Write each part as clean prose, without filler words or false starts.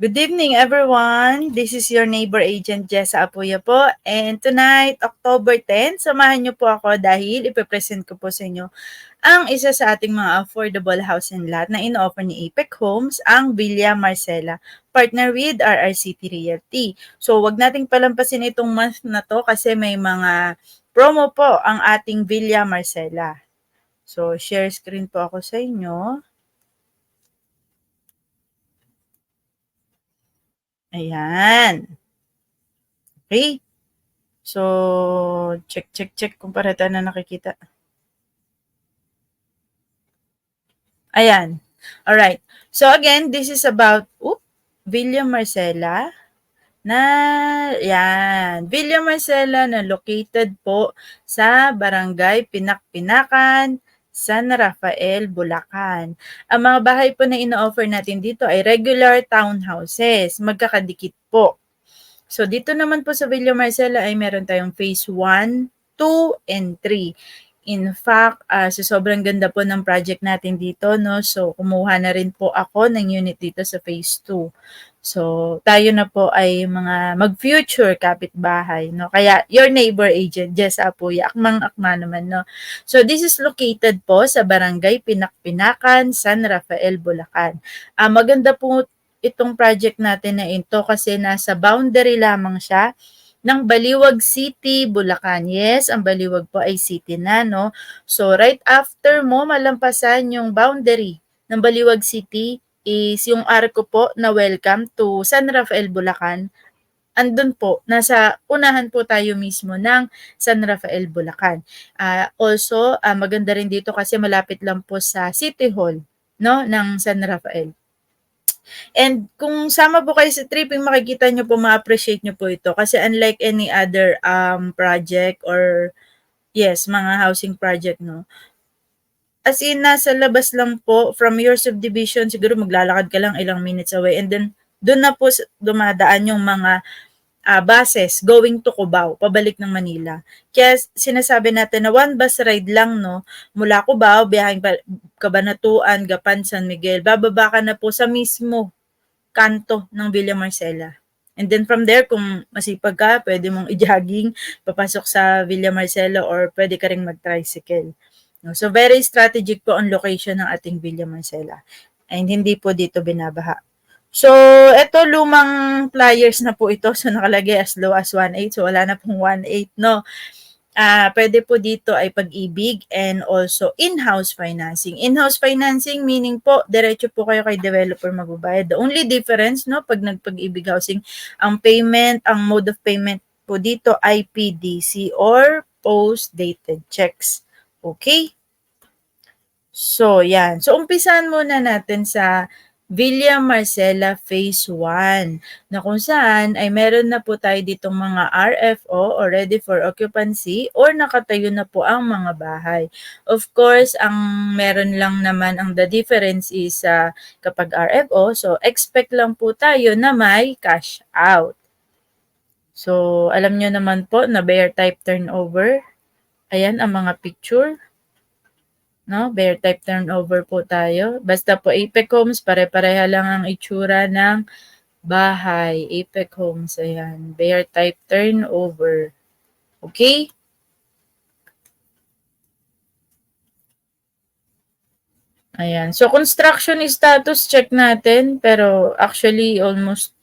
Good evening, everyone. This is your neighbor agent, Jessa Apuya po. And tonight, October 10, samahan niyo po ako dahil ipipresent ko po sa inyo ang isa sa ating mga affordable house and lot na in-offer ni Apex Homes, ang Villa Marcela, partner with RRCT Realty. So, wag nating palampasin itong month na to kasi may mga promo po ang ating Villa Marcela. So, share screen po ako sa inyo. Ayan. Okay. So, check kung parata na nakikita. Ayan. Alright. So, again, this is about, Villa Marcela na, yan. Villa Marcela na located po sa Barangay Pinakpinakan, San Rafael, Bulacan. Ang mga bahay po na ino-offer natin dito ay regular townhouses. Magkakadikit po. So, dito naman po sa Villa Marcela ay meron tayong phase 1, 2, and 3. In fact, so sobrang ganda po ng project natin dito, no? So, kumuha na rin po ako ng unit dito sa phase 2. So, tayo na po ay mga mag-future kapitbahay, no? Kaya, your neighbor agent, Jess Apuya, akmang-akma naman, no? So, this is located po sa Barangay Pinakpinakan, San Rafael, Bulacan. Maganda po itong project natin na ito kasi nasa boundary lamang siya ng Baliwag City, Bulacan. Yes, ang Baliwag po ay city na, no? So, right after mo malampasan yung boundary ng Baliwag City is yung arko po na welcome to San Rafael, Bulacan. Andun po, nasa unahan po tayo mismo ng San Rafael, Bulacan. Also, maganda rin dito kasi malapit lang po sa City Hall, no, ng San Rafael. And kung sama po kayo sa tripping, makikita nyo po, ma-appreciate nyo po ito. Kasi unlike any other project or, yes, mga housing project, no? As in, nasa labas lang po, from your subdivision, siguro maglalakad ka lang ilang minutes away. And then, doon na po dumadaan yung mga buses going to Cubao, pabalik ng Manila. Kaya sinasabi natin na one bus ride lang, no? Mula Cubao, biyaheng Cabanatuan, Gapan, San Miguel, bababa ka na po sa mismo kanto ng Villa Marcela. And then from there, kung masipag ka, pwede mong i-jogging, papasok sa Villa Marcela or pwede ka ring mag-tricycle. No? So, very strategic po ang location ng ating Villa Marcela. And hindi po dito binabaha. So, eto lumang pliers na po ito. So, nakalagay as low as 1.8. So, wala na pong 1.8, no? Pwede po dito ay pag-ibig and also in-house financing. In-house financing meaning po, diretso po kayo kay developer magbabayad. The only difference, no, pag nagpag-ibig housing, ang payment, ang mode of payment po dito ay PDC or post-dated checks. Okay? So, yan. So, umpisahan muna natin sa Villa Marcela Phase 1 na kung saan ay meron na po tayo ditong mga RFO or ready for occupancy or nakatayo na po ang mga bahay. Of course, ang meron lang naman ang the difference is kapag RFO, so expect lang po tayo na may cash out. So, alam nyo naman po na bear type turnover. Ayan ang mga picture. No, bear type turnover po tayo. Basta po Apex Homes, pare-pareha lang ang itsura ng bahay. Apex Homes, ayan. Bear type turnover. Okay? Ayan. So, construction status check natin. Pero actually, almost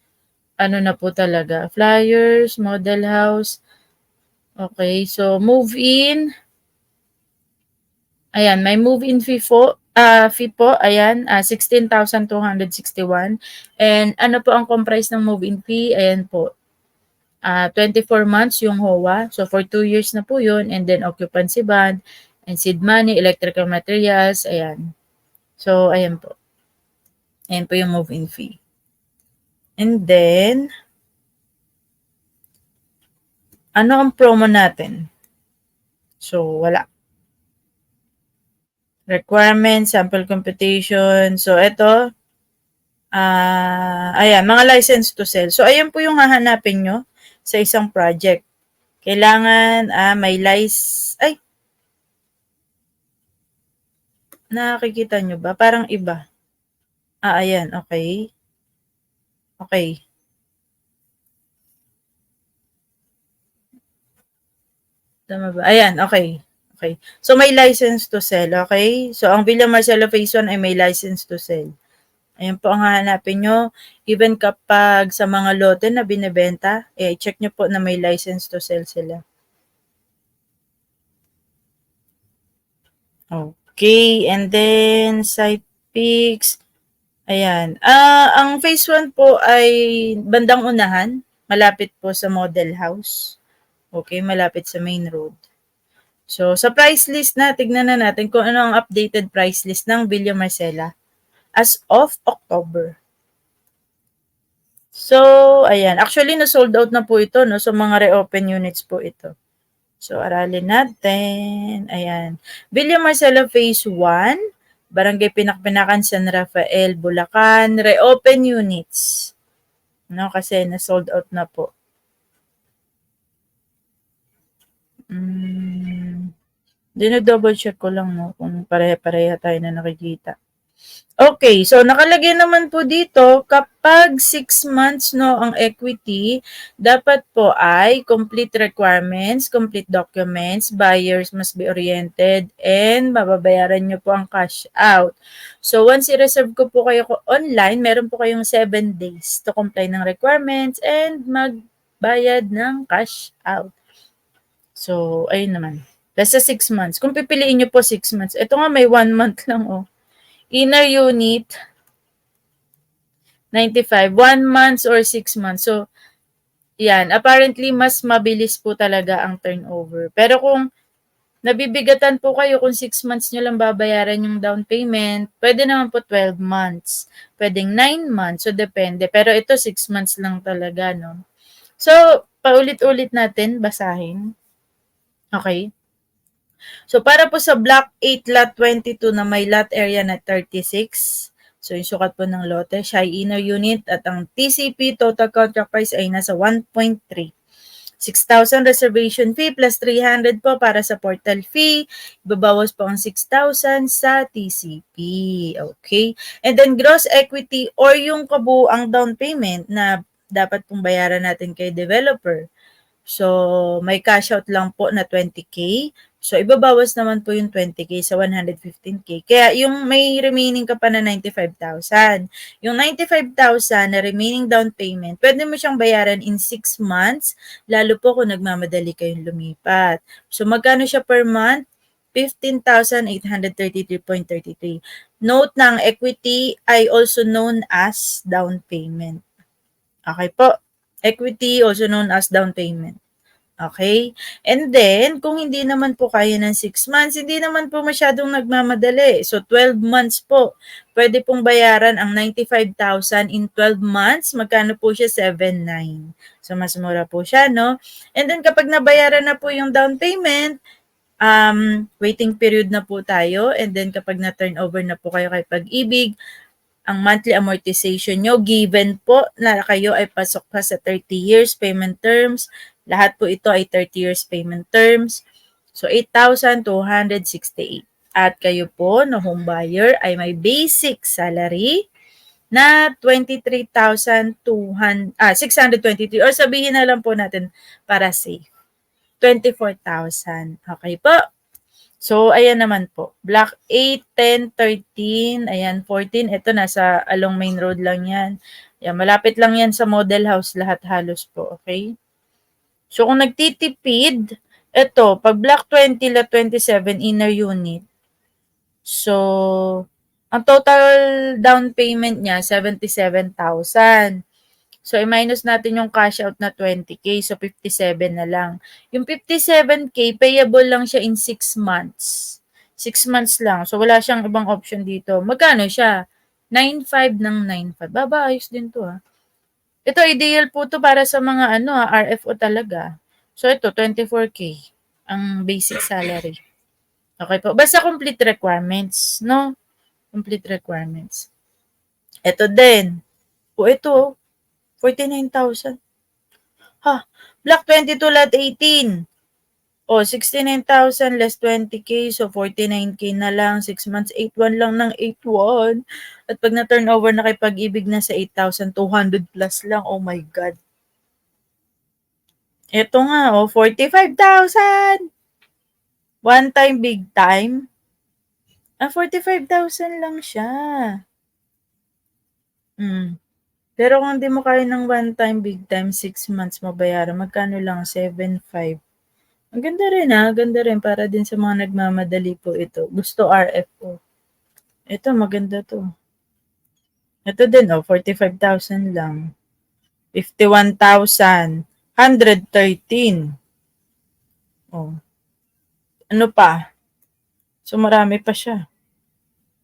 ano na po talaga. Flyers, model house. Okay. So, move in. Ayan, may move-in fee po, ayan, 16,261. And ano po ang comprise ng move-in fee? Ayan po, 24 months yung HOA. So, for 2 years na po yun. And then, occupancy bond, and seed money, electrical materials, ayan. So, ayan po. Ayan po yung move-in fee. And then, ano ang promo natin? So, wala. Requirements, sample computation. So, ito, ayan, mga license to sell. So, ayan po yung hahanapin nyo sa isang project. Kailangan may ay, nakikita nyo ba? Parang iba. Ayan, okay. Okay. Tama ba? Ayan, okay. Okay. So, may license to sell, okay? So, ang Villa Marcelo Phase 1 ay may license to sell. Ayan po ang hahanapin nyo. Even kapag sa mga lote na binebenta, check nyo po na may license to sell sila. Okay, and then site pics. Ayan. Ang phase 1 po ay bandang unahan, malapit po sa model house. Okay, malapit sa main road. So, sa price list na, tignan na natin kung ano ang updated price list ng Villa Marcela as of October. So, ayan. Actually, na-sold out na po ito, no? So, mga reopen units po ito. So, aralin natin. Ayan. Villa Marcelo Phase 1, Barangay Pinakpinakan, San Rafael, Bulacan, reopen units. No, kasi na-sold out na po. Dino-double check ko lang, no, kung pareha-pareha tayo na nakikita. Okay, so nakalagay naman po dito, kapag 6 months no ang equity, dapat po ay complete requirements, complete documents, buyers must be oriented, and mababayaran nyo po ang cash out. So once i-reserve ko po kayo online, meron po kayong 7 days to comply ng requirements and magbayad ng cash out. So, ayun naman. Basta 6 months. Kung pipiliin nyo po 6 months, ito nga may 1 month lang, oh. Inner unit, 95, 1 month or 6 months. So, yan. Apparently, mas mabilis po talaga ang turnover. Pero kung nabibigatan po kayo kung 6 months nyo lang babayaran yung down payment, pwede naman po 12 months. Pwedeng 9 months. So, depende. Pero ito, 6 months lang talaga, no? So, paulit-ulit natin, basahin. Okay? So, para po sa Block 8, Lot 22 na may lot area na 36, so yung sukat po ng lote, siya ay inner unit at ang TCP, total contract price, ay nasa 1.3. 6,000 reservation fee plus 300 po para sa portal fee. Ibabawas po ang 6,000 sa TCP. Okay? And then gross equity or yung kabuang down payment na dapat pong bayaran natin kay developer. So, may cash out lang po na 20K. So, ibabawas naman po yung 20K sa 115K. Kaya, yung may remaining ka pa na 95,000. Yung 95,000 na remaining down payment, pwede mo siyang bayaran in 6 months, lalo po kung nagmamadali kayong lumipat. So, magkano siya per month? 15,833.33. Note na ang equity ay also known as down payment. Okay po. Equity also known as down payment. Okay? And then, kung hindi naman po kaya ng 6 months, hindi naman po masyadong nagmamadali. So, 12 months po. Pwede pong bayaran ang 95,000 in 12 months. Magkano po siya? 7,900. So, mas mura po siya, no? And then, kapag nabayaran na po yung down payment, waiting period na po tayo. And then, kapag na-turnover na po kayo kay Pag-ibig, ang monthly amortization nyo, given po na kayo ay pasok pa sa 30 years payment terms. Lahat po ito ay 30 years payment terms. So, 8,268. At kayo po na home buyer ay may basic salary na 623 or sabihin na lang po natin para safe. 24,000. Okay po? So, ayan naman po. Block 8, 10, 13, ayan, 14. Ito, nasa along main road lang yan. Ayan, malapit lang yan sa model house, lahat halos po, okay? So, kung nagtitipid, ito, pag block 20, lot 27, inner unit. So, ang total down payment niya, 77,000. So, i-minus natin yung cash out na 20K. So, 57 na lang. Yung 57K, payable lang siya in 6 months. 6 months lang. So, wala siyang ibang option dito. Magkano siya? 9,500 ng 9,500. Baba, ayos din to ha. Ito, ideal po to para sa mga RFO talaga. So, ito, 24K ang basic salary. Okay po. Basta complete requirements, no? Complete requirements. Ito din. O, ito, 49,000. Ha, Block 22, Lot 18. Oh, 69,000 less 20K, so 49K na lang. 6 months, 8,100 lang ng 8,100. At pag na-turnover na kay Pag-ibig na sa 8,200 plus lang. Oh my God. Ito nga, oh, 45,000. One time, big time. 45,000 lang siya. Pero kung di mo kaya ng one time, big time, 6 months mabayaran, magkano lang? 7,500. Ang ganda rin ganda rin para din sa mga nagmamadali po ito. Gusto RFO. Ito maganda 'to. Ito din 45,000 lang. 51,113. Oh, ano pa? So marami pa siya.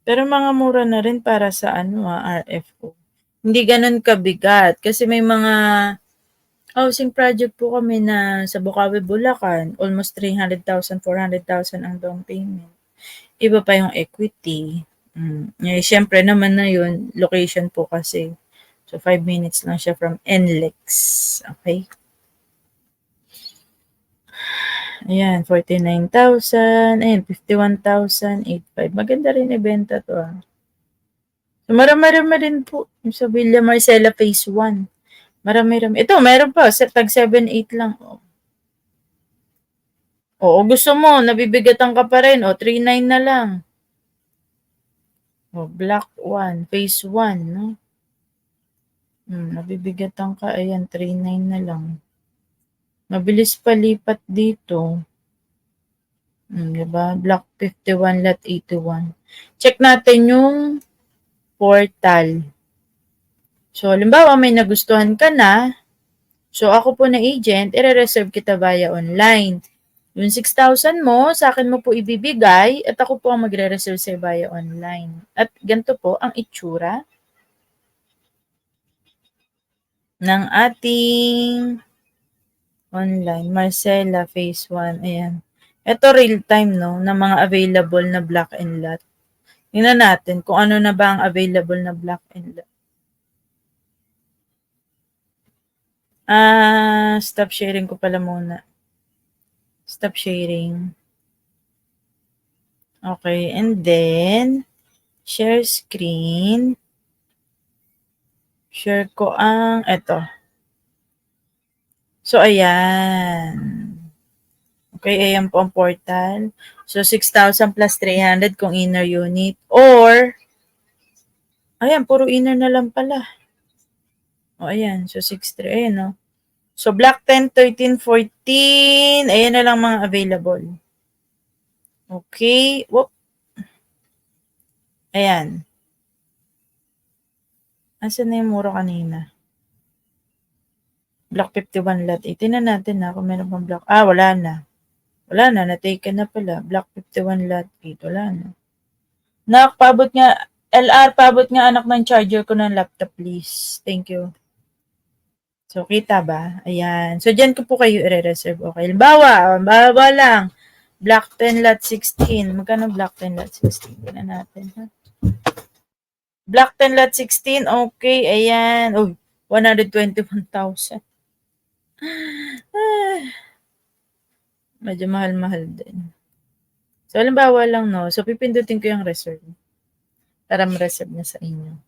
Pero mga mura na rin para sa RFO. Hindi gano'n kabigat kasi may mga housing project po kami na sa Bukawi, Bulacan, almost 300,000, 400,000 ang down payment. Iba pa yung equity. Siyempre naman na yun, location po kasi. So, 5 minutes lang siya from NLEX. Okay? Ayan, 49,000. Ayan, 51,085. Maganda rin ibenta to So, marami-rami rin po. Yung sa Villa Marcela Phase 1. Marami-rami. Ito, meron pa. Tag 7,8 lang. Oo, gusto mo, nabibigatan ka pa rin. 3,9 na lang. Block 1, Phase 1, no? Nabibigatan ka. Ayan, 3,9 na lang. Mabilis palipat dito. Diba? Block 51, lot 81. Check natin yung portal. So, halimbawa may nagustuhan ka na. So, ako po na agent, i-reserve kita via online. Yung 6,000 mo, sa akin mo po ibibigay at ako po ang magre-reserve sa via online. At ganito po ang itsura ng ating online. Marcela Phase 1. Ayan. Ito real time, no? Na mga available na block and lot. Tingnan natin kung ano na ba ang available na block and lot. Stop sharing ko pala muna. Stop sharing. Okay, and then, share screen. Share ko eto. So, ayan. Okay, ayan po ang portal. So, 6,000 plus 300 kung inner unit. Or, ayan, puro inner na lang pala. Ayan. So, 6,300. Ayan, no? So, block 10, 13, 14. Ayan na lang mga available. Okay. Whoop. Ayan. Asan na yung mura kanina? Block 51 lot 8. Tingnan natin kung meron pang block. Wala na. Wala na. Na-taken na pala. Block 51 lot 8. Wala na. Paabot nga. LR, paabot nga anak ng charger ko ng laptop, please. Thank you. So, kita ba? Ayan. So, dyan ko po kayo i-reserve. Okay. Bawa lang. Block 10 lot 16. Magkano block 10 lot 16? Tingnan natin, ha? Block 10 lot 16. Okay. Ayan. 121,000. Medyo mahal-mahal din. So, halimbawa lang, no? So, pipindutin ko yung reserve. Para ma-reserve na sa inyo.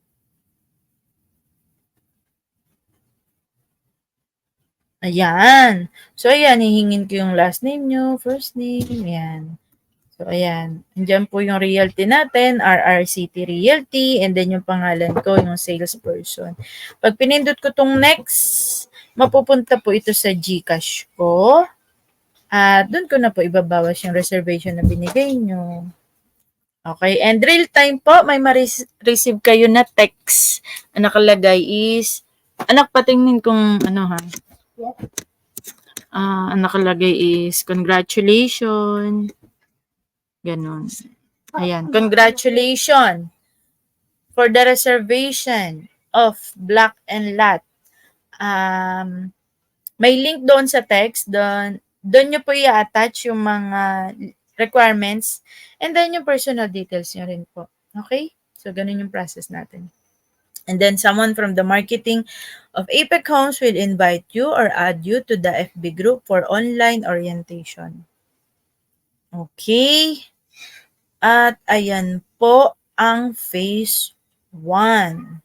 Ayan. So, ayan. Hihingin ko yung last name nyo, first name. Ayan. So, ayan. Andiyan po yung realty natin, RRCT Realty. And then yung pangalan ko, yung salesperson. Pag pinindot ko tong next, mapupunta po ito sa GCash ko. At doon ko na po ibabawas yung reservation na binigay nyo. Okay, and real time po, may ma-receive kayo na text. Ang nakalagay is, anak, patingin kung ha. Ang nakalagay is, congratulations. Ganon. Ayan, congratulations for the reservation of block and lot. May link doon sa text, doon nyo po i-attach yung mga requirements and then yung personal details nyo rin po. Okay? So, ganun yung process natin. And then, someone from the marketing of Apex Homes will invite you or add you to the FB group for online orientation. Okay. At ayan po ang phase 1.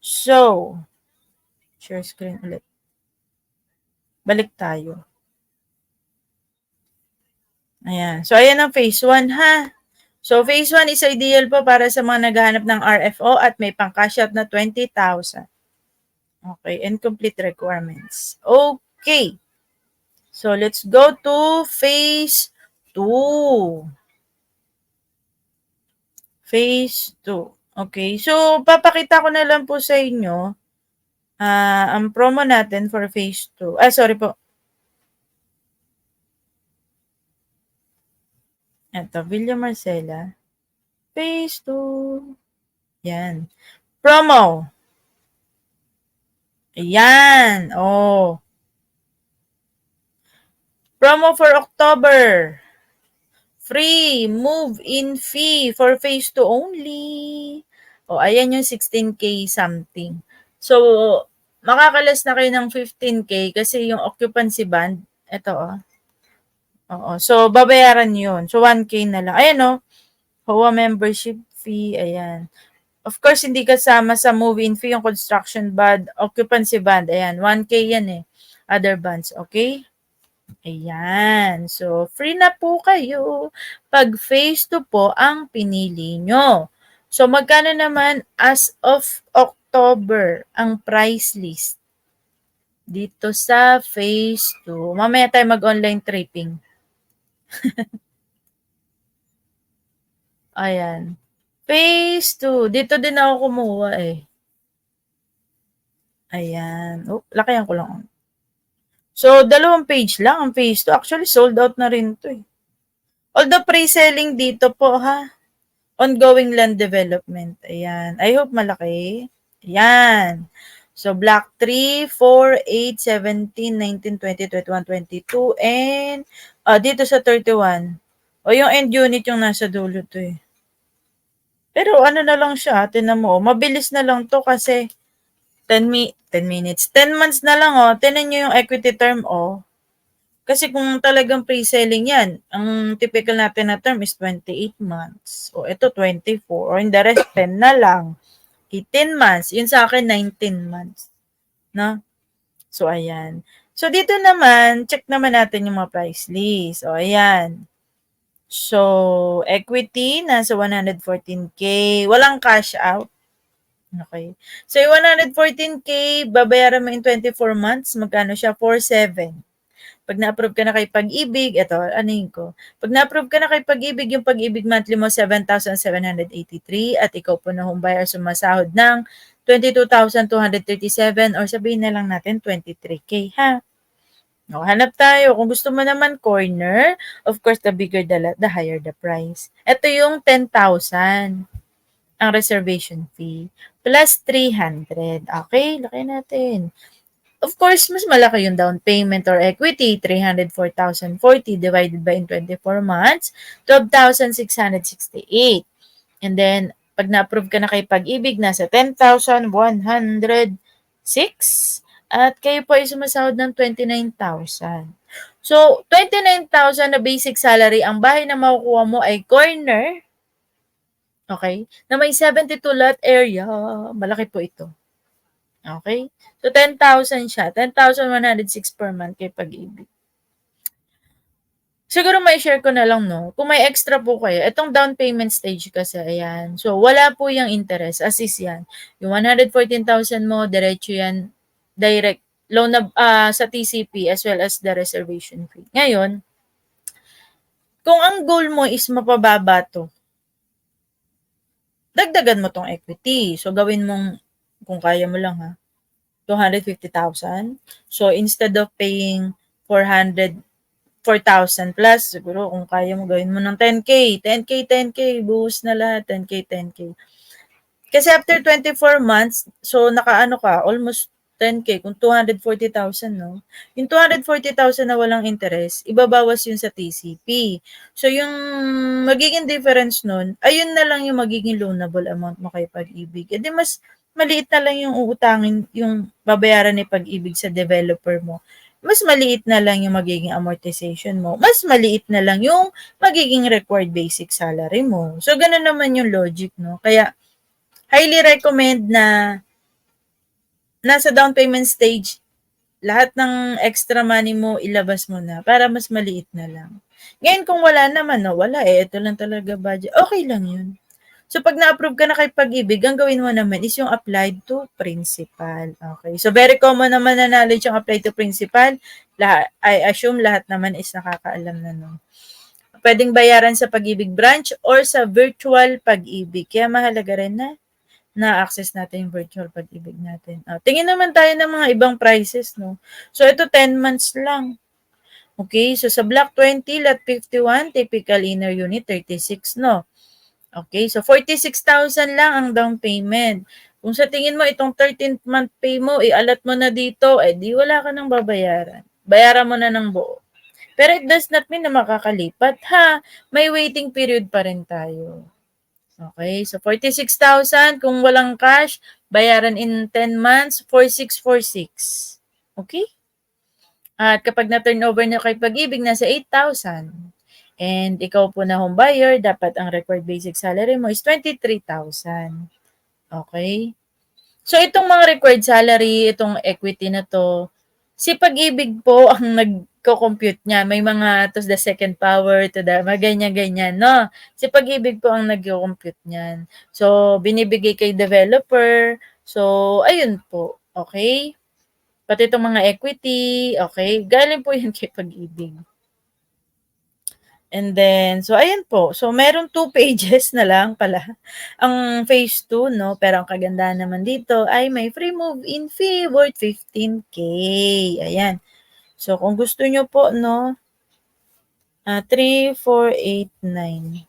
So, share screen ulit. Balik tayo. Ayan. So, ayan ang phase 1 ha. So, phase 1 is ideal po para sa mga naghahanap ng RFO at may pang-cash out na 20,000. Okay, and complete requirements. Okay. So, let's go to phase 2. Phase 2. Okay. So, papakita ko na lang po sa inyo ang promo natin for phase 2. Sorry po. Ito, Villa Marcela. Phase 2. Yan. Promo. Ayan. Oh. Promo for October. Free move-in fee for phase 2 only. Ayan yung 16K something. So, makakalas na kayo ng 15K kasi yung occupancy band, ito Oo. So, babayaran yun. So, 1K na lang. Ayan HOA membership fee. Ayan. Of course, hindi kasama sa move-in fee yung construction band, occupancy band. Ayan. 1K yan Other bands. Okay? Ayan. So, free na po kayo pag phase 2 po ang pinili nyo. So, magkano naman as of October ang price list dito sa phase 2? Mamaya tayo mag-online tripping. Ayan. Phase 2. Dito din ako kumuha Ayan. Lakayan ko lang. So, 2 page lang ang phase 2. Actually, sold out na rin to Although pre-selling dito po ongoing land development. Ayan. I hope malaki. Ayan. So, block 3, 4, 8, 17, 19, 20, 21, 22, and dito sa 31. Yung end unit yung nasa dulo to Pero ano na lang siya, tinan mo, mabilis na lang to kasi 10 minutes. 10 months na lang Tinan nyo yung equity term Kasi kung talagang pre-selling yan, ang typical natin na term is 28 months. Ito 24. In the rest, 10 na lang. 18 months. Yun sa akin, 19 months. No? So, ayan. So, dito naman, check naman natin yung mga price list. Ayan. So, equity, nasa 114K. Walang cash out. Okay. So, yung 114K, babayaran mo in 24 months. Magkano siya? 4.7. Pag na-approve ka na kay Pag-ibig, ito, ko. Pag na-approve ka na kay Pag-ibig, yung Pag-ibig monthly mo, 7,783 at ikaw po na homebuyer sumasahod ng 22,237 or sabihin na lang natin 23K, ha? Hanap tayo. Kung gusto mo naman corner, of course, the bigger the higher the price. Ito yung 10,000 ang reservation fee plus 300. Okay, laki natin. Of course, mas malaki yung down payment or equity, 304,040 divided by in 24 months, 12,668. And then, pag na-approve ka na kay Pag-ibig, nasa 10,106. At kayo po ay sumasahod ng 29,000. So, 29,000 na basic salary, ang bahay na makukuha mo ay corner, okay, na may 72 lot area. Malaki po ito. Okay? So, 10,000 siya. 10,106 per month kay Pag-ibig. Siguro may share ko na lang, kung may extra po kayo, itong down payment stage kasi, ayan. So, wala po yung interest. Assist yan. Yung 114,000 mo, diretso yan, direct loan na, sa TCP as well as the reservation fee. Ngayon, kung ang goal mo is mapababa to, dagdagan mo tong equity. So, gawin mong, kung kaya mo lang 250,000. So, instead of paying 4,000 plus, siguro kung kaya mo gawin mo ng 10K, 10K, buhos na lahat, 10K. Kasi after 24 months, so nakaano ka, almost 10K, kung 240,000, yung 240,000 na walang interest, ibabawas yun sa TCP. So, yung magiging difference nun, ayun na lang yung magiging loanable amount mo kay Pag-ibig. E di mas maliit na lang yung uutangin, yung babayaran ni Pag-ibig sa developer mo. mas maliit na lang yung magiging amortization mo, mas maliit na lang yung magiging required basic salary mo. So, ganun naman yung logic, no? Kaya, highly recommend na nasa down payment stage, lahat ng extra money mo, ilabas mo na para mas maliit na lang. Ngayon, kung wala naman, no, wala ito lang talaga budget, okay lang yun. So, pag na-approve ka na kay Pag-ibig, ang gawin mo naman is yung applied to principal. Okay. So, very common naman na knowledge yung applied to principal. I assume lahat naman is nakakaalam na nun. Pwedeng bayaran sa Pag-ibig branch or sa virtual Pag-ibig. Kaya mahalaga rin na na-access natin yung virtual Pag-ibig natin. Tingin naman tayo ng mga ibang prices, no? So, ito 10 months lang. Okay, so sa Block 20, Lot 51, typical inner unit, 36, no? Okay, so 46,000 lang ang down payment. Kung sa tingin mo itong 13th month pay mo, ialat mo na dito, di wala ka nang babayaran. Bayaran mo na ng buo. Pero it does not mean na makakalipat, ha? May waiting period pa rin tayo. Okay, so 46,000 kung walang cash, bayaran in 10 months, 4646. Okay? At kapag na-turnover na kay Pag-ibig, nasa 8,000. And ikaw po na home buyer, dapat ang required basic salary mo is 23,000. Okay? So, itong mga required salary, itong equity na to, si Pag-ibig po ang nagko-compute niya. May mga to the second power, to the mga ganyan-ganyan, no? Si Pag-ibig po ang nagko-compute niyan. So, binibigay kay developer. So, ayun po. Okay? Pati itong mga equity, okay? Galing po yan kay Pag-ibig. And then, so ayan po. So, meron 2 pages na lang pala ang phase 2, no? Pero ang kagandahan naman dito ay may free move-in fee worth 15K. Ayan. So, kung gusto nyo po, no? 3489.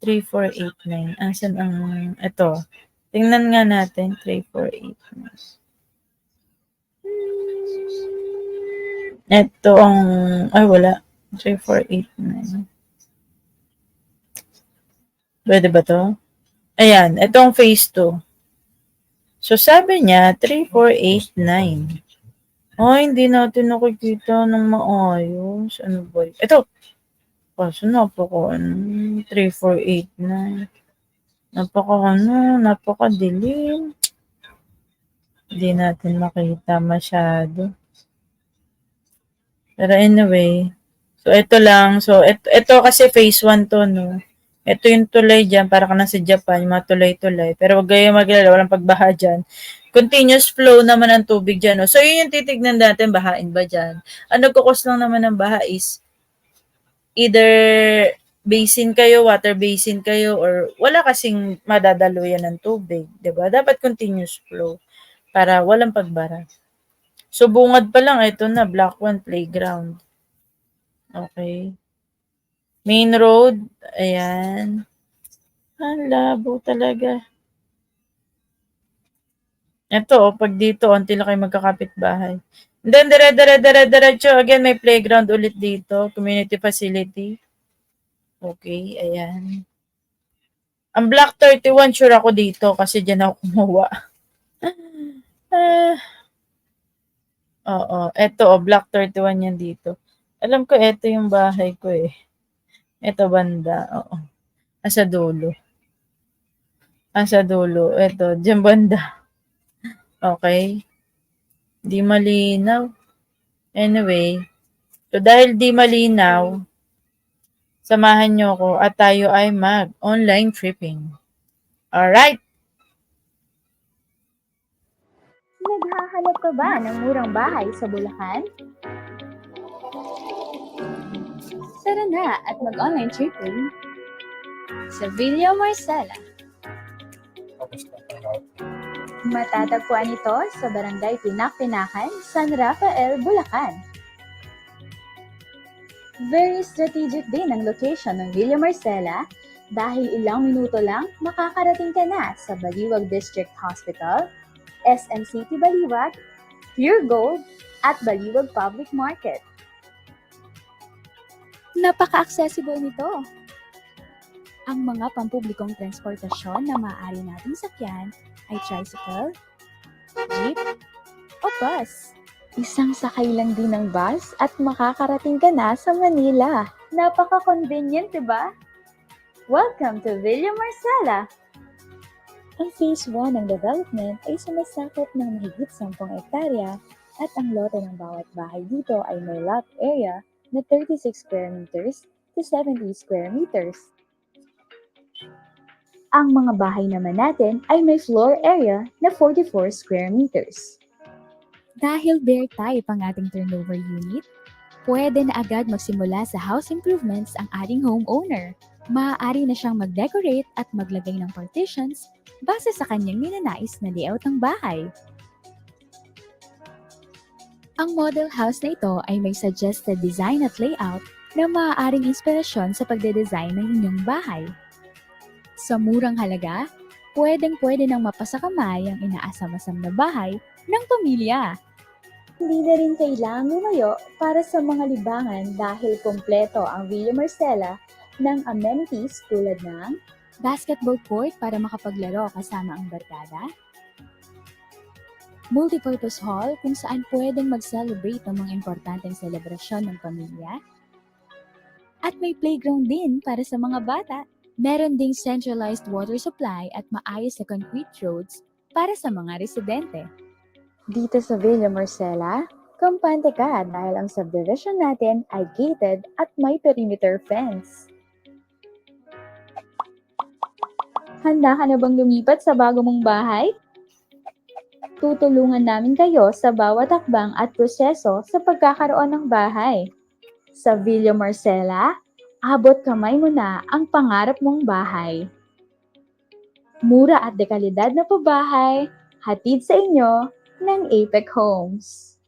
3489. Asan ang, ito. Tingnan nga natin, 3489. Ito ang, ay wala. 3489. Pwede ba to? Ayan, itong phase 2. So, sabi niya, 3489. Ay, hindi natin nakikita ng maayos. Ano ba yun? Ito. Kaso napaka, 3489. Napakadilim. Hindi natin makita masyado. Pero anyway, so ito lang. So, ito kasi phase 1 to, no? Ito yung tulay dyan, para ka na sa Japan, yung mga tulay-tulay. Pero wag kayong maglala, walang pagbaha dyan. Continuous flow naman ng tubig dyan. No? So, yun yung titignan natin, bahain ba dyan. Ang nagkukos lang naman ng baha is either basin kayo, water basin kayo, or wala kasing madadaluyan ng tubig. Diba? Dapat continuous flow para walang pagbara. So, bungad pa lang, ito na, Block 1 playground. Okay. Main road, ayan. Ang labo talaga. Ito, pag dito, unti lang kayo magkakapit-bahay. And then, diretso, again, may playground ulit dito, community facility. Okay, ayan. Ang Block 31, sure ako dito kasi dyan ako kumuha. Oo, eto, Block 31 yan dito. Alam ko, eto yung bahay ko eh. Eto banda, oo. Asa dulo. Eto, dyan banda. Okay. Di malinaw. Anyway, so dahil di malinaw, samahan nyo ko at tayo ay mag-online tripping. Alright. Naghahanap ka ba ng murang bahay sa Bulacan? Tara na at mag-online tripping sa Villa Marcela. Matatagpuan ito sa Barangay Pinak-Pinakan, San Rafael, Bulacan. Very strategic din ang location ng Villa Marcela dahil ilang minuto lang makakarating ka na sa Baliwag District Hospital, SM City Baliwag, Pure Gold, at Baliwag Public Market. Napaka-accessible nito. Ang mga pampublikong transportasyon na maaari nating sakyan ay tricycle, jeep, o bus. Isang sakay lang din ng bus at makakarating ka na sa Manila. Napaka-convenient, di ba? Welcome to Villa Marcela! Ang Phase 1 ng development ay sumasakop ng mahigit 10 hektarya at ang lote ng bawat bahay dito ay may lot area na 36 square meters to 70 square meters. Ang mga bahay naman natin ay may floor area na 44 square meters. Dahil bare type ang ating turnover unit, pwede na agad magsimula sa house improvements ang ating homeowner. Maaari na siyang mag-decorate at maglagay ng partitions base sa kanyang ninanais na layout ng bahay. Ang model house na ito ay may suggested design at layout na maaaring inspirasyon sa pagde-design ng inyong bahay. Sa murang halaga, pwedeng-pwede nang mapasakamay ang inaasam-asam na bahay ng pamilya. Hindi na rin kailangang lumayo para sa mga libangan dahil kompleto ang Villa Marcela ng amenities tulad ng basketball court para makapaglaro kasama ang barkada, multipurpose hall kung saan pwedeng mag-celebrate ng mga importanteng selebrasyon ng pamilya, at may playground din para sa mga bata. Meron ding centralized water supply at maayos na concrete roads para sa mga residente. Dito sa Villa Marcela, kampante ka dahil ang subdivision natin ay gated at may perimeter fence. Handa ka na bang lumipat sa bago mong bahay? Tutulungan namin kayo sa bawat hakbang at proseso sa pagkakaroon ng bahay. Sa Villa Marcela, abot kamay mo na ang pangarap mong bahay. Mura at dekalidad na pabahay, hatid sa inyo ng Apex Homes.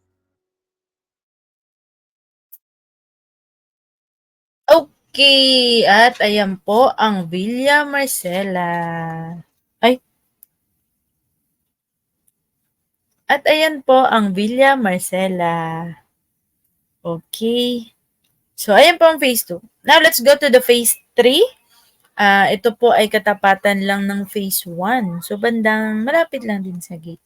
Okay, at ayan po ang Villa Marcela. At ayan po ang Villa Marcela. Okay. So, ayan po ang phase 2. Now, let's go to the phase 3. Ito po ay katapatan lang ng phase 1. So, bandang malapit lang din sa gate.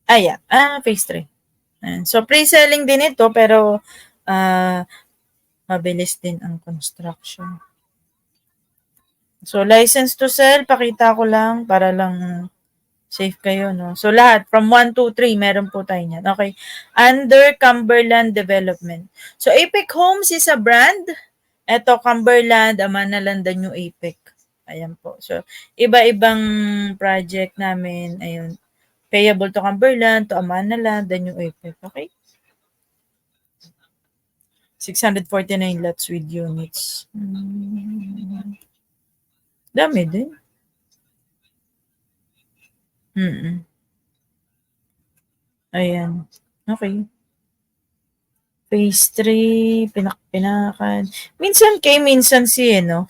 Ayan. Phase 3. Ayan. So, pre-selling din ito pero mabilis din ang construction. So, license to sell, pakita ko lang para lang safe kayo, no? So, lahat, from 1, 2, 3, meron po tayo niyan. Okay. Under Cumberland Development. So, Apex Homes is a brand. Ito, Cumberland, Amanaland, the new Apex. Ayan po. So, iba-ibang project namin. Ayun. Payable to Cumberland, to Amanaland, the new Apex. Okay? 649 lots with units. Dami din. Ayan. Okay. Phase 3, pinak-pinakan. Minsan kay, minsan si, no?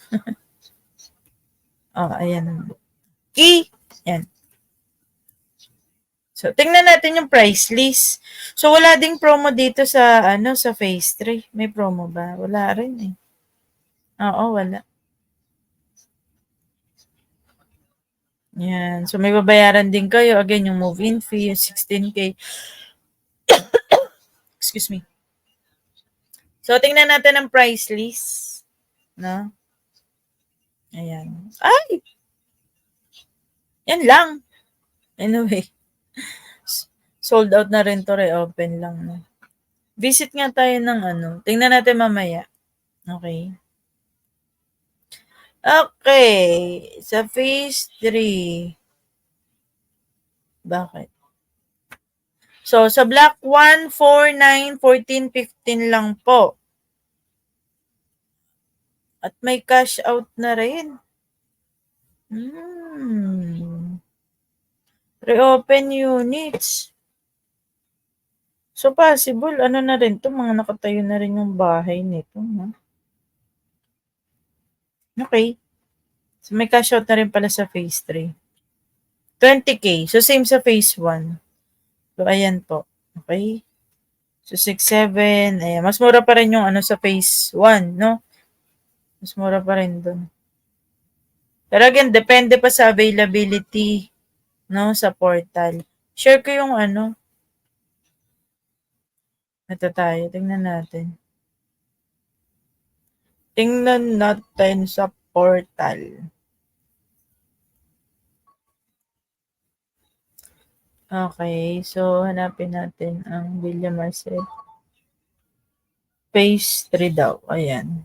Ayan. Key. Yan. So, tingnan natin yung price list. So, wala ding promo dito sa, sa phase 3. May promo ba? Wala rin eh. Oo, wala. Yan. So, may babayaran din kayo. Again, yung move-in fee, yung 16K. Excuse me. So, tingnan natin ang price list. No? Ayan. Ay! Yan lang. Anyway. Sold out na rin to. Reopen lang. No? Visit nga tayo ng Tingnan natin mamaya. Okay. Okay. Sa phase 3. Bakit? So, sa block 1, 4, 9, 14, 15 lang po. At may cash out na rin. Reopen units. So, possible, na rin to, mga nakatayo na rin yung bahay nito. No? Okay. So, may cash out na rin pala sa phase 3. 20K. So, same sa phase 1. So, ayan po. Okay. So, 6, 7. Ayan. Mas mura pa rin yung sa phase 1, no? Mas mura pa rin dun. Pero again, depende pa sa availability, no, sa portal. Share ko yung ano. Ito tayo, tingnan natin. Tingnan natin sa portal. Okay, so hanapin natin ang Villa Marcel. Phase 3 daw. Ayan.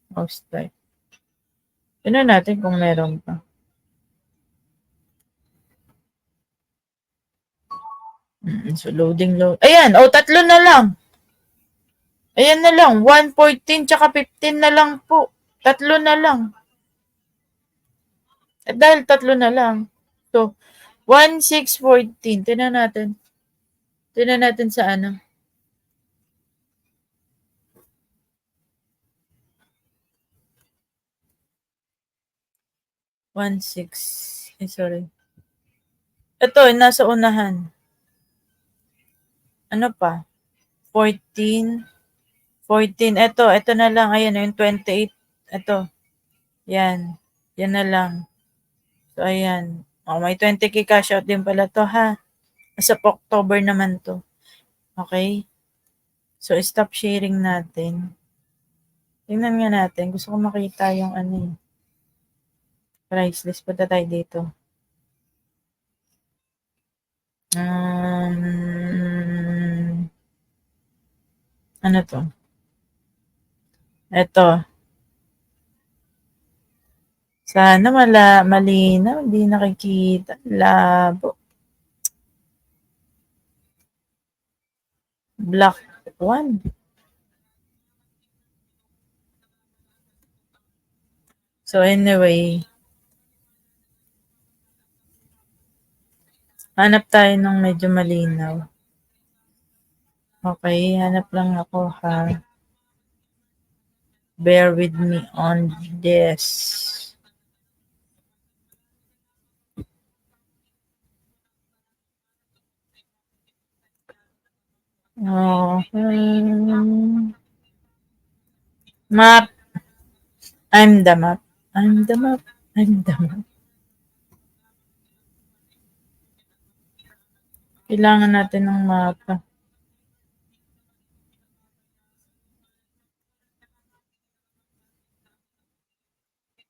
Most type. Tingnan natin kung meron pa. So loading load. Ayan, tatlo na lang. Ayan na lang, 114 tsaka 15 na lang po. Tatlo na lang. At dahil tatlo na lang. So, 1614. Tingnan natin. Tingnan natin sa ano. 16. Ay, sorry. Ito, nasa unahan. Ano pa? 14. 14. Ito na lang. Ayan, yung 28. Ito. Yan. Yan na lang. So, ayan. May 20k cash out din pala to, ha? Sa October naman to. Okay? So, stop sharing natin. Tingnan nga natin. Gusto ko makita yung ano eh. Price list. Punta tayo dito. Ano to? Ito. Sana malinaw. Hindi nakikita. Labo. Black one. So anyway, hanap tayo ng medyo malinaw. Okay, hanap lang ako, ha. Bear with me on this. Map. I'm the map. I'm the map. I'm the map. Kailangan natin ng mapa.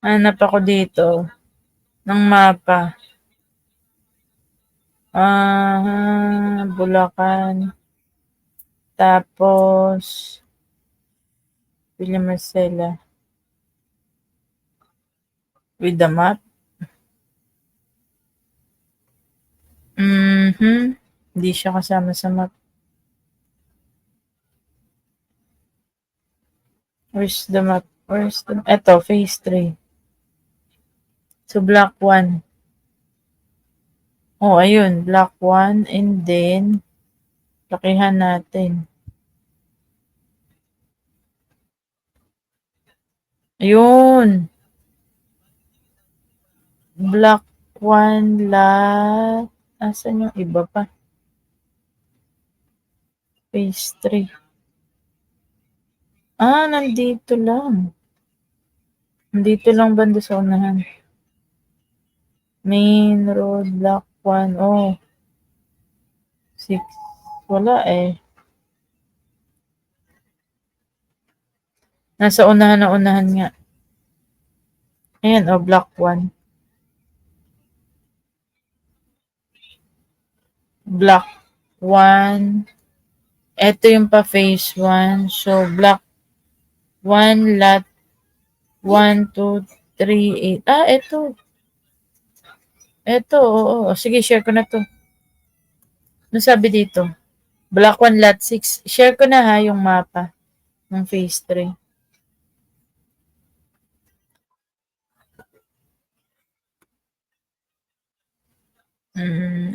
Hanap ako dito ng mapa. Bulacan. Tapos, Villa Marcela. With the map. Hindi siya kasama sa map. Where's the map? Ito, phase 3. So, block 1. Ayun. Block 1. And then, lakihan natin. Ayun. Block 1 lot. Asan yung iba pa? Phase 3. Nandito lang. Nandito lang banda sa unahan. Main road, block 1. 6. Wala eh. Nasa unahan na unahan nga. Ayan, block 1. Block 1. Ito yung pa phase 1. So, block 1, lot 1, 2, 3, 8. Ito. Ito, oo. Sige, share ko na to. Ano sabi dito? Block 1, lot 6. Share ko na, ha, yung mapa ng phase 3.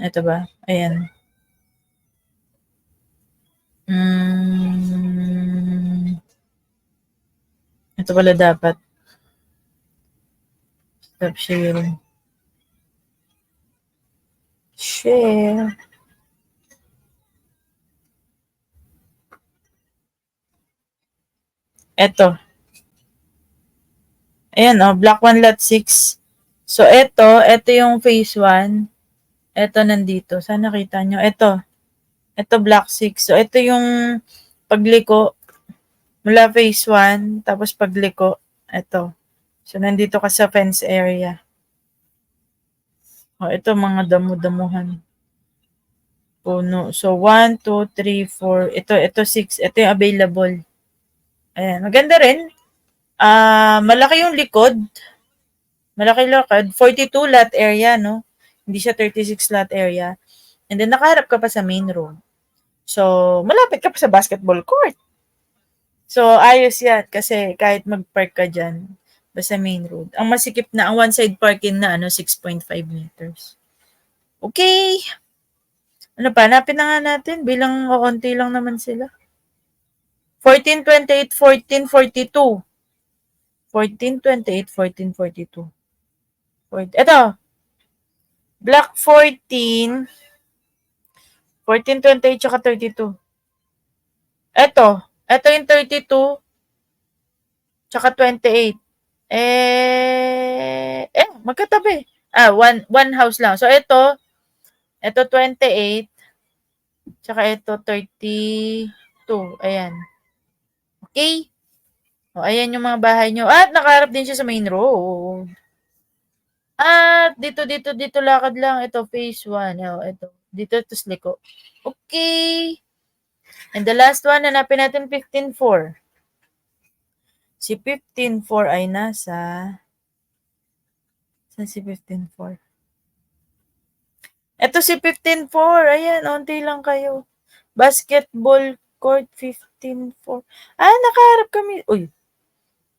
Ito ba? Ayan. Ito pala dapat. Stop sharing. Share. Ito. Ayan, block 1, lot 6. So, ito yung phase 1. Ito nandito. Saan nakita nyo? Ito block 6. So, ito yung pagliko mula phase 1, tapos pagliko, ito. So, nandito ka sa fence area. O, ito mga damo-damuhan. Puno. So, 1, 2, 3, 4. Ito 6. Ito yung available. Ayan. Maganda rin. Malaki yung likod. Malaki lakad. 42 lot area, no? Hindi siya 36 lot area. And then, nakaharap ka pa sa main road. So, malapit ka pa sa basketball court. So, ayos yan. Kasi kahit mag-park ka dyan, basta main road. Ang masikip na, ang one-side parking na, 6.5 meters. Okay. Ano pa? Hanapin na nga natin. Bilang kaunti lang naman sila. 1428, 1442. 1428, 1442. Ito. Block 14. 1428 tsaka 32. Ito yung 32 tsaka 28. Magkatabi. One house lang. So, ito 28, tsaka ito 32. Ayan. Okay? O, ayan yung mga bahay nyo. At nakaharap din siya sa main road. At dito lakad lang. Ito, phase 1. O, ito. Dito, liko. Okay. And the last one, hanapin natin 15-4. Si 15-4 ay nasa... Saan si 15-4? Ito si 15-4. Ayan, onti lang kayo. Basketball court 15-4. Nakaharap kami. Uy.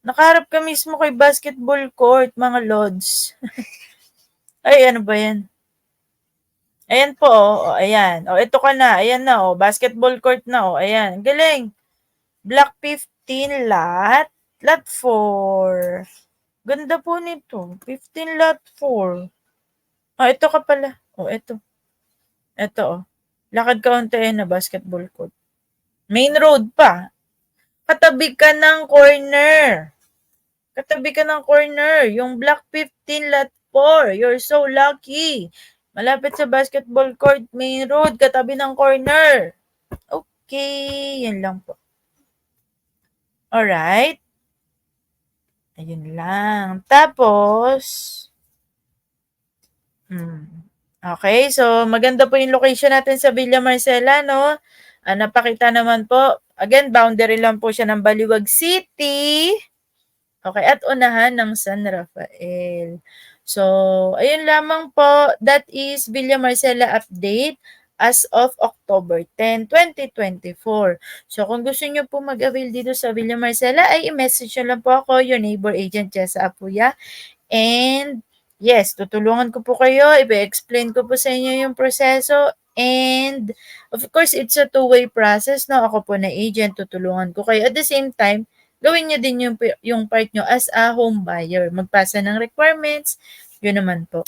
Nakaharap ka mismo kay basketball court, mga lods. Ay, ano ba yan? Ayan po, oh. Ayan. Ito ka na. Ayan na, basketball court na, Ayan. Galing. Block 15 lot. Lot 4. Ganda po nito. 15 lot 4. Ito ka pala. Ito. Ito, Lakad ka unti na basketball court. Main road pa. Katabi ka ng corner. Yung block 15 lot 4. You're so lucky. Malapit sa basketball court, main road, katabi ng corner. Okay, yan lang po. Alright. Ayun lang. Tapos, okay, so maganda po yung location natin sa Villa Marcela, no? Napakita naman po. Again, boundary lang po siya ng Baliwag City. Okay, at unahan ng San Rafael. So, ayun lamang po. That is Villa Marcela update as of October 10, 2024. So, kung gusto nyo po mag-avail dito sa Villa Marcela, ay i-message nyo lang po ako, your neighbor agent Jessa Apuya. And, yes, tutulungan ko po kayo. I-explain ko po sa inyo yung proseso. And, of course, it's a two-way process, no? Ako po na agent, tutulungan ko kayo. At the same time, gawin nyo din yung part nyo as a home buyer. Magpasa ng requirements, yun naman po.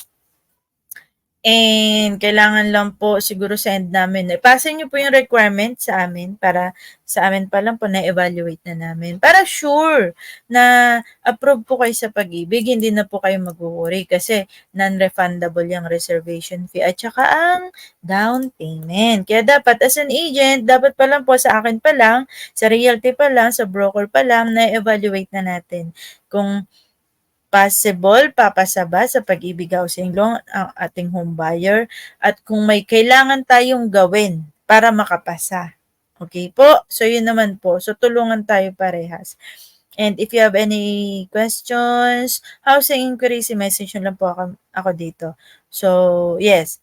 And kailangan lang po siguro send namin. Pasa nyo po yung requirement sa amin para sa amin pa lang po na-evaluate na namin. Para sure na approve po kayo sa Pag-ibig, hindi na po kayo mag-worry kasi non-refundable yung reservation fee at saka ang down payment. Kaya dapat as an agent, dapat pa lang po sa akin pa lang, sa realty pa lang, sa broker pa lang, na-evaluate na natin kung possible, papasaba sa Pag-ibig Housing Loan ang ating home buyer at kung may kailangan tayong gawin para makapasa. Okay po? So, yun naman po. So, tulungan tayo parehas. And if you have any questions, housing inquiries, message nyo lang po ako dito. So, yes.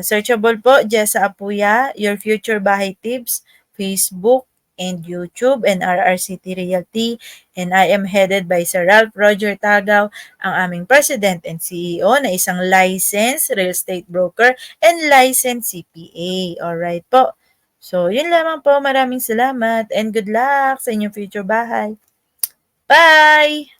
Searchable po, Jessa Apuya, Your Future Bahay Tips, Facebook, and YouTube, and RRCT Realty. And I am headed by Sir Ralph Roger Tagaw, ang aming President and CEO na isang licensed real estate broker and licensed CPA. Alright po. So, yun lamang po. Maraming salamat and good luck sa inyong future bahay. Bye!